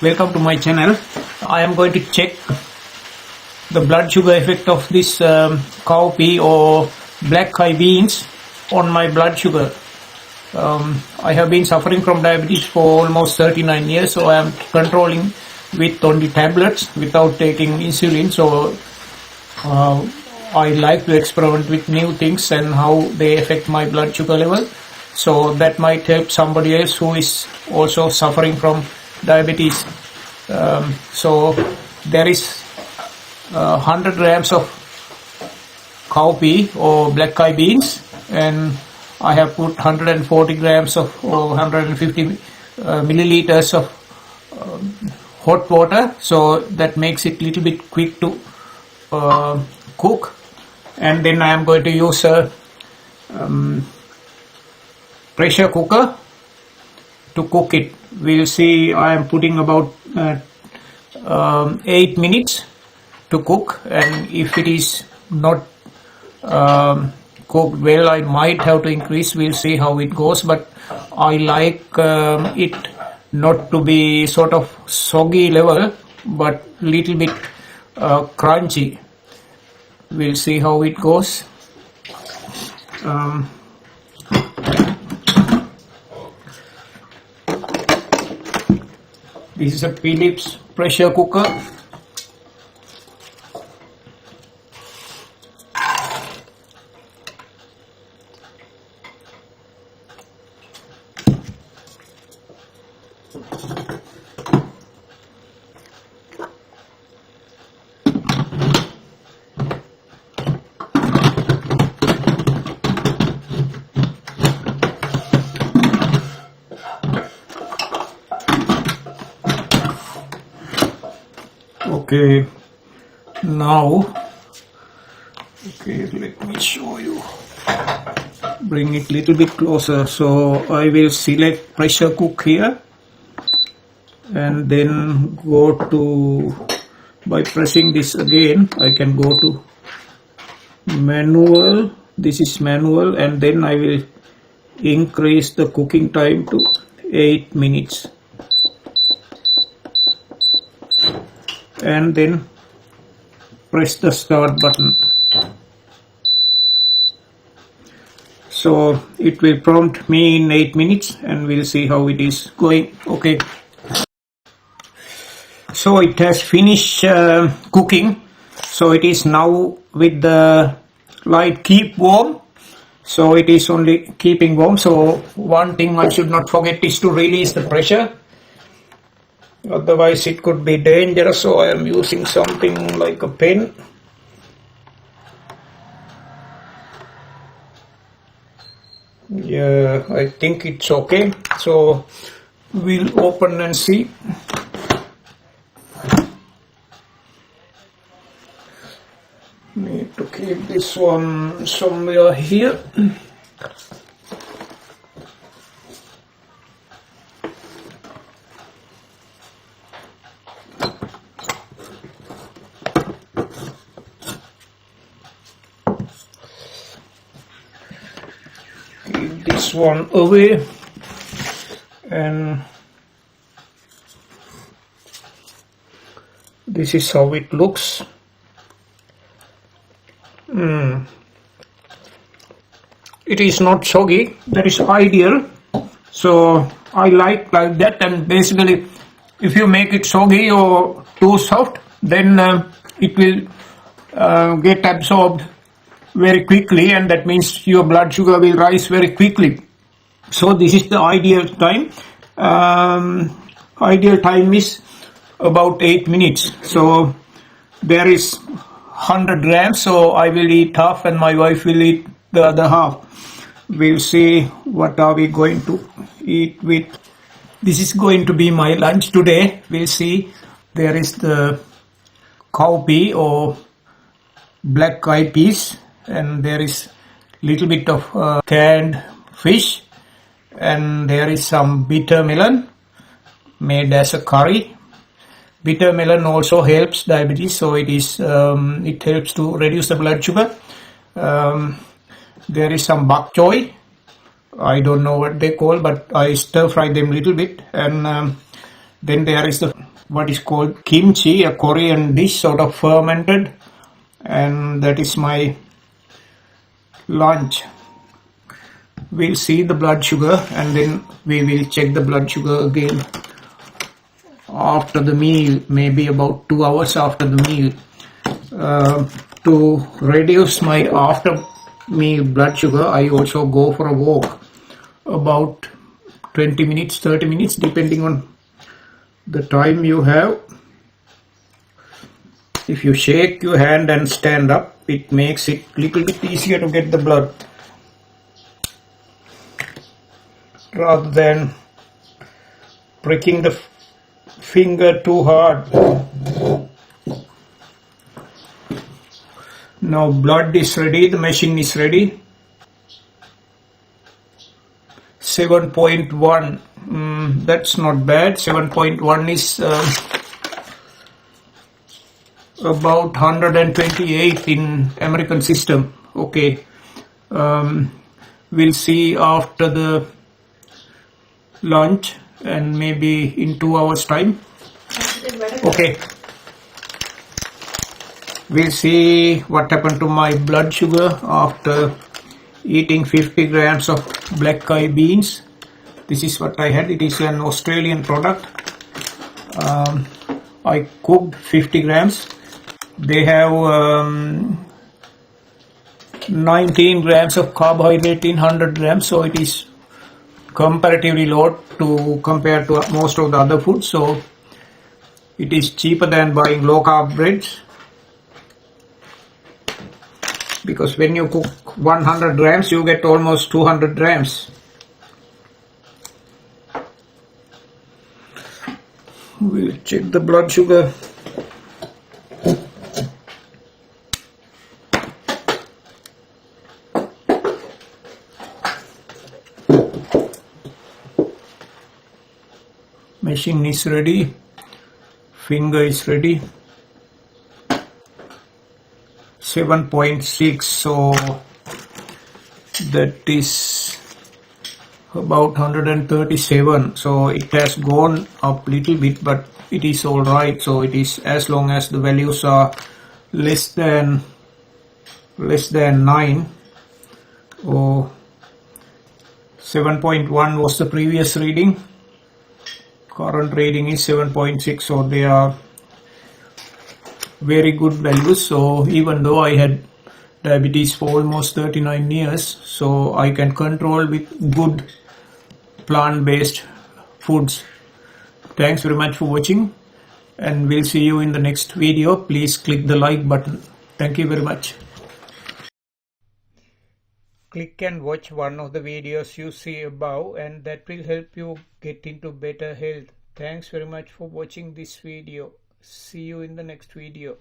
Welcome to my channel. I am going to check the blood sugar effect of this cowpea or black eye beans on my blood sugar. I have been suffering from diabetes for almost 39 years, so I am controlling with only tablets without taking insulin. So I like to experiment with new things and how they affect my blood sugar level. So that might help somebody else who is also suffering from diabetes. So there is 100 grams of cowpea or black eye beans, and I have put 140 grams of or 150 milliliters of hot water, so that makes it little bit quick to cook. And then I am going to use a pressure cooker to cook it. We'll see. I am putting about 8 minutes to cook, and if it is not cooked well, I might have to increase. We'll see how it goes, but I like it not to be sort of soggy level, but little bit crunchy. We'll see how it goes. This is a Philips pressure cooker. Okay, now, let me show you. Bring it little bit closer. So I will select pressure cook here, and then go to, by pressing this again, I can go to manual. This is manual, and then I will increase the cooking time to 8 minutes. And then press the start button. So it will prompt me in 8 minutes, and we'll see how it is going. Okay. So it has finished cooking. So it is now with the light keep warm. So it is only keeping warm. So one thing I should not forget is to release the pressure. Otherwise it could be dangerous, so I am using something like a pen. Yeah, I think it's okay. So we'll open and see. Need to keep this one somewhere here. This one away, and this is how it looks. It is not soggy. That is ideal. So I like that. And basically, if you make it soggy or too soft, then it will get absorbed very quickly, and that means your blood sugar will rise very quickly. So this is the ideal time. Ideal time is about 8 minutes. So there is 100 grams, so I will eat half and my wife will eat the other half. We'll see what are we going to eat with. This is going to be my lunch today. We'll see. There is the cowpea or black eyed peas, and there is little bit of canned fish, and there is some bitter melon made as a curry. Bitter melon also helps diabetes, so it helps to reduce the blood sugar. There is some bok choy. I don't know what they call, but I stir fry them little bit. And then there is the what is called kimchi, a Korean dish, sort of fermented, and that is my lunch. We'll see the blood sugar and then we will check the blood sugar again after the meal, maybe about 2 hours after the meal. To reduce my after meal blood sugar, I also go for a walk about 20 minutes, 30 minutes, depending on the time you have. If you shake your hand and stand up, it makes it a little bit easier to get the blood, rather than pricking the finger too hard. Now blood is ready, the machine is ready. 7.1, that's not bad. 7.1 is about 128 in American system. Okay, we'll see after the lunch and maybe in 2 hours time. Okay, we'll see what happened to my blood sugar after eating 50 grams of black koi beans. This is what I had. It is an Australian product. I cooked 50 grams. They have 19 grams of carbohydrate in 100 grams, so it is comparatively low to compare to most of the other foods. So it is cheaper than buying low carb breads, because when you cook 100 grams you get almost 200 grams. We'll check the blood sugar. Machine is ready, finger is ready. 7.6, so that is about 137. So it has gone up little bit, but it is all right. So it is, as long as the values are less than 9, or 7.1 was the previous reading. Current reading is 7.6, so they are very good values. So even though I had diabetes for almost 39 years, so I can control with good plant-based foods. Thanks very much for watching, and we'll see you in the next video. Please click the like button. Thank you very much. Click and watch one of the videos you see above, and that will help you get into better health. Thanks very much for watching this video. See you in the next video.